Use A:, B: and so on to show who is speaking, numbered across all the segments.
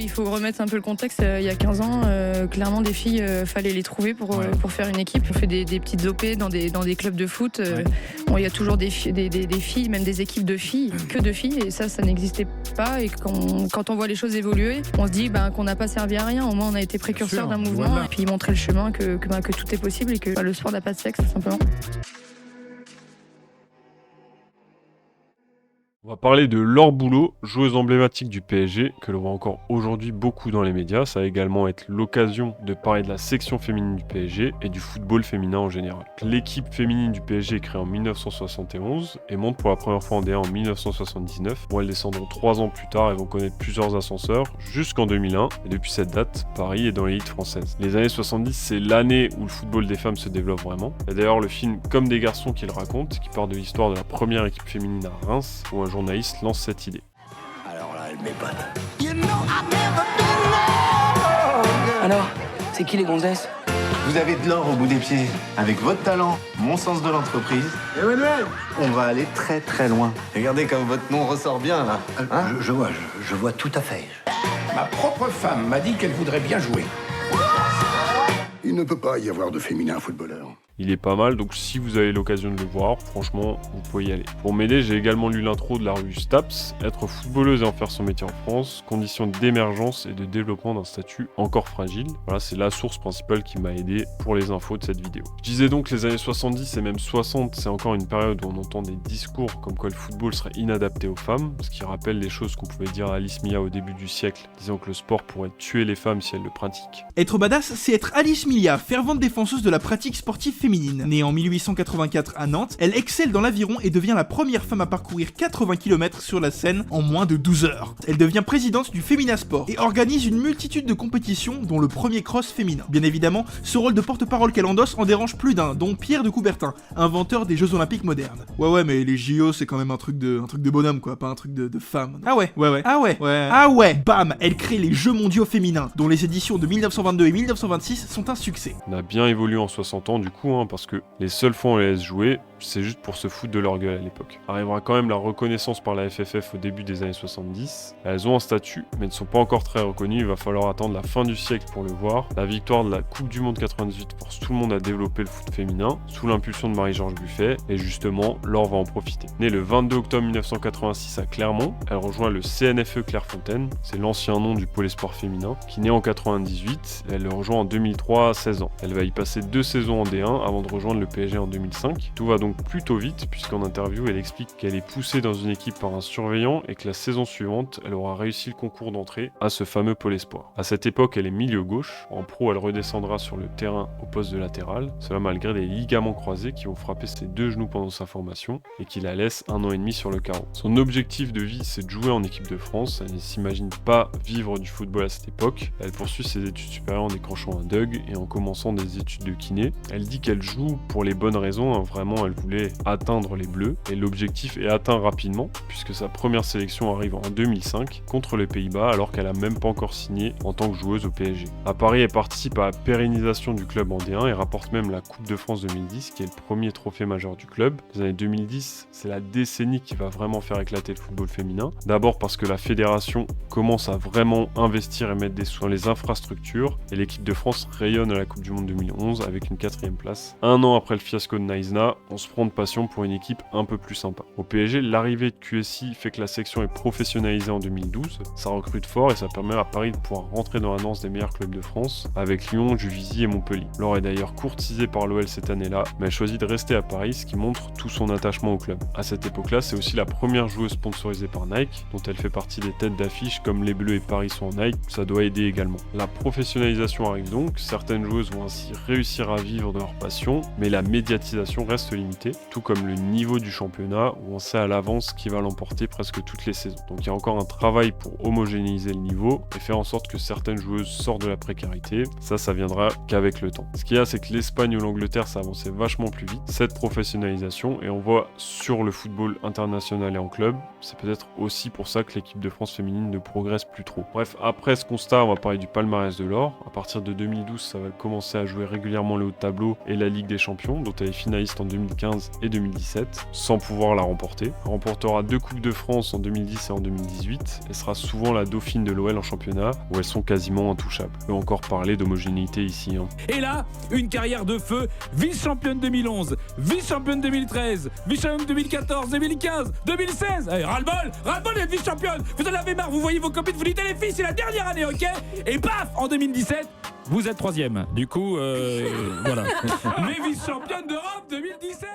A: Il faut remettre un peu le contexte. Il y a 15 ans, clairement, des filles, fallait les trouver pour faire une équipe. On fait des petites OP dans des clubs de foot. Bon, il y a toujours des filles, même des équipes de filles, que de filles, et ça n'existait pas. Et quand on voit les choses évoluer, on se dit qu'on n'a pas servi à rien. Au moins, on a été précurseur d'un mouvement, et puis montrer le chemin que tout est possible et que le sport n'a pas de sexe, tout simplement.
B: On va parler de Laure Boulot, joueuse emblématique du PSG, que l'on voit encore aujourd'hui beaucoup dans les médias. Ça va également être l'occasion de parler de la section féminine du PSG et du football féminin en général. L'équipe féminine du PSG est créée en 1971 et monte pour la première fois en D1 en 1979. Bon, elles descendront 3 ans plus tard et vont connaître plusieurs ascenseurs jusqu'en 2001. Et depuis cette date, Paris est dans l'élite française. Les années 70, c'est l'année où le football des femmes se développe vraiment. Il y a d'ailleurs le film Comme des garçons qui le raconte, qui part de l'histoire de la première équipe féminine à Reims, où un journaliste lance cette idée.
C: Alors là, elle m'épate.
D: Alors, c'est qui les gonzesses?
E: Vous avez de l'or au bout des pieds. Avec votre talent, mon sens de l'entreprise, Emmanuel, on va aller très très loin. Regardez comme votre nom ressort bien là. Hein
C: Je vois tout à fait. Ma propre femme m'a dit qu'elle voudrait bien jouer.
F: Il ne peut pas y avoir de féminin footballeur.
B: Il est pas mal, donc si vous avez l'occasion de le voir, franchement, vous pouvez y aller. Pour m'aider, j'ai également lu l'intro de la revue Staps, être footballeuse et en faire son métier en France, conditions d'émergence et de développement d'un statut encore fragile. Voilà, c'est la source principale qui m'a aidé pour les infos de cette vidéo. Je disais donc que les années 70 et même 60, c'est encore une période où on entend des discours comme quoi le football serait inadapté aux femmes, ce qui rappelle les choses qu'on pouvait dire à Alice Mia au début du siècle, disant que le sport pourrait tuer les femmes si elles le pratiquent.
G: Être badass, c'est être Alice Mia, fervente défenseuse de la pratique sportive féminine. Née en 1884 à Nantes, elle excelle dans l'aviron et devient la première femme à parcourir 80 km sur la Seine en moins de 12 heures. Elle devient présidente du Féminasport et organise une multitude de compétitions, dont le premier cross féminin. Bien évidemment, ce rôle de porte-parole qu'elle endosse en dérange plus d'un, dont Pierre de Coubertin, inventeur des Jeux Olympiques modernes. Ouais, mais les JO, c'est quand même un truc de bonhomme, quoi, pas un truc de femme. Ah ouais, bam, elle crée les Jeux mondiaux féminins, dont les éditions de 1922 et 1926 sont un succès.
B: On a bien évolué en 60 ans du coup, parce que les seules fois où on les laisse jouer, c'est juste pour se foutre de leur gueule à l'époque. Arrivera quand même la reconnaissance par la FFF au début des années 70. Elles ont un statut, mais ne sont pas encore très reconnues. Il va falloir attendre la fin du siècle pour le voir. La victoire de la Coupe du Monde 98 force tout le monde à développer le foot féminin, sous l'impulsion de Marie-Georges Buffet, et justement, Laure va en profiter. Née le 22 octobre 1986 à Clermont, elle rejoint le CNFE Clairefontaine, c'est l'ancien nom du pôle espoir féminin, qui naît en 98, et elle le rejoint en 2003 à 16 ans. Elle va y passer 2 saisons en D1 avant de rejoindre le PSG en 2005. Tout va donc plutôt vite, puisqu'en interview, elle explique qu'elle est poussée dans une équipe par un surveillant et que la saison suivante, elle aura réussi le concours d'entrée à ce fameux pôle espoir. À cette époque, elle est milieu gauche. En pro, elle redescendra sur le terrain au poste de latéral, cela malgré des ligaments croisés qui vont frapper ses 2 genoux pendant sa formation et qui la laissent 1 an et demi sur le carreau. Son objectif de vie, c'est de jouer en équipe de France. Elle ne s'imagine pas vivre du football à cette époque. Elle poursuit ses études supérieures en décrochant un DUG et en commençant des études de kiné. Elle dit qu'elle joue pour les bonnes raisons, vraiment elle voulait atteindre les Bleus et l'objectif est atteint rapidement puisque sa première sélection arrive en 2005 contre les Pays-Bas alors qu'elle a même pas encore signé en tant que joueuse au PSG. À Paris, elle participe à la pérennisation du club en D1 et rapporte même la Coupe de France 2010 qui est le premier trophée majeur du club. Les années 2010, c'est la décennie qui va vraiment faire éclater le football féminin. D'abord parce que la fédération commence à vraiment investir et mettre des sous dans les infrastructures et l'équipe de France rayonne à la Coupe du Monde 2011 avec une 4e place. Un an après le fiasco de Naïsna, on se prend de passion pour une équipe un peu plus sympa. Au PSG, l'arrivée de QSI fait que la section est professionnalisée en 2012, ça recrute fort et ça permet à Paris de pouvoir rentrer dans la danse des meilleurs clubs de France, avec Lyon, Juvisy et Montpellier. Laure est d'ailleurs courtisée par l'OL cette année-là, mais elle choisit de rester à Paris, ce qui montre tout son attachement au club. À cette époque-là, c'est aussi la première joueuse sponsorisée par Nike, dont elle fait partie des têtes d'affiche comme les Bleus et Paris sont en Nike, ça doit aider également. La professionnalisation arrive donc, certaines joueuses vont ainsi réussir à vivre de leur passion, mais la médiatisation reste limitée, tout comme le niveau du championnat où on sait à l'avance qui va l'emporter presque toutes les saisons. Donc il y a encore un travail pour homogénéiser le niveau et faire en sorte que certaines joueuses sortent de la précarité. Ça viendra qu'avec le temps. Ce qu'il y a, c'est que l'Espagne ou l'Angleterre, ça avançait vachement plus vite, cette professionnalisation, et on voit sur le football international et en club, c'est peut-être aussi pour ça que l'équipe de France féminine ne progresse plus trop. Bref, après ce constat, on va parler du palmarès de Laure. À partir de 2012, ça va commencer à jouer régulièrement le haut de tableau et la Ligue des Champions, dont elle est finaliste en 2015 2015 et 2017, sans pouvoir la remporter. Elle remportera 2 Coupes de France en 2010 et en 2018, et sera souvent la dauphine de l'OL en championnat, où elles sont quasiment intouchables. On peut encore parler d'homogénéité ici.
H: Et là, une carrière de feu, vice-championne 2011, vice-championne 2013, vice-championne 2014, 2015, 2016. Allez, ras-le-bol d'être vice-championne. Vous en avez marre, vous voyez vos copines, vous dites les filles, c'est la dernière année, ok? Et paf, en 2017, vous êtes 3e. Du coup, voilà. Mais vice-championne d'Europe 2017.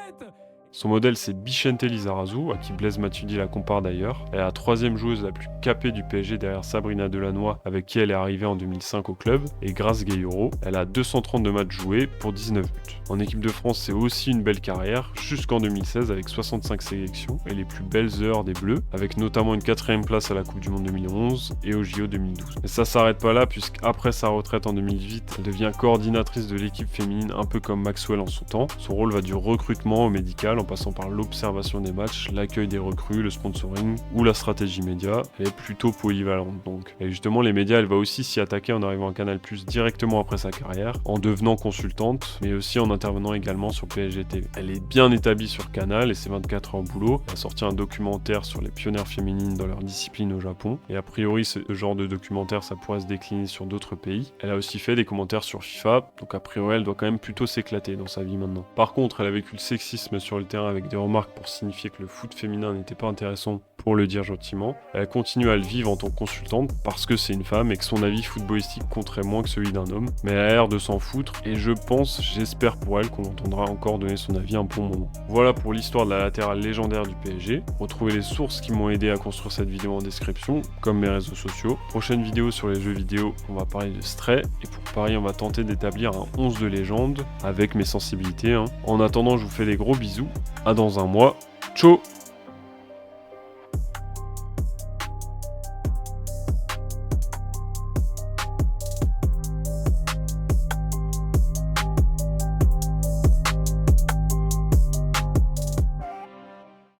B: Son modèle, c'est Bichente Lizarazu, à qui Blaise Matuidi la compare d'ailleurs. Elle est la 3e joueuse la plus capée du PSG derrière Sabrina Delannoy, avec qui elle est arrivée en 2005 au club, et Grace Gayoro. Elle a 232 matchs joués pour 19 buts. En équipe de France, c'est aussi une belle carrière, jusqu'en 2016 avec 65 sélections et les plus belles heures des Bleus, avec notamment une 4e place à la Coupe du Monde 2011 et au JO 2012. Mais ça s'arrête pas là, puisqu'après sa retraite en 2018, elle devient coordinatrice de l'équipe féminine, un peu comme Maxwell en son temps. Son rôle va du recrutement au médical, en passant par l'observation des matchs, l'accueil des recrues, le sponsoring ou la stratégie média. Elle est plutôt polyvalente donc. Et justement, les médias, elle va aussi s'y attaquer en arrivant à Canal+ directement après sa carrière, en devenant consultante, mais aussi en intervenant également sur PSG TV. Elle est bien établie sur Canal et ses 24 heures boulot. Elle a sorti un documentaire sur les pionnières féminines dans leur discipline au Japon. Et a priori, ce genre de documentaire, ça pourrait se décliner sur d'autres pays. Elle a aussi fait des commentaires sur FIFA, donc a priori, elle doit quand même plutôt s'éclater dans sa vie maintenant. Par contre, elle a vécu le sexisme sur le terrain avec des remarques pour signifier que le foot féminin n'était pas intéressant, pour le dire gentiment. Elle continue à le vivre en tant que consultante parce que c'est une femme et que son avis footballistique compterait moins que celui d'un homme, mais elle a l'air de s'en foutre et j'espère pour elle qu'on entendra encore donner son avis un bon moment. Voilà pour l'histoire de la latérale légendaire du PSG. Retrouvez les sources qui m'ont aidé à construire cette vidéo en description, comme mes réseaux sociaux. Prochaine vidéo sur les jeux vidéo, on va parler de Stray, et pour Paris on va tenter d'établir un 11 de légende avec mes sensibilités. En attendant, je vous fais des gros bisous. À dans un mois. Ciao.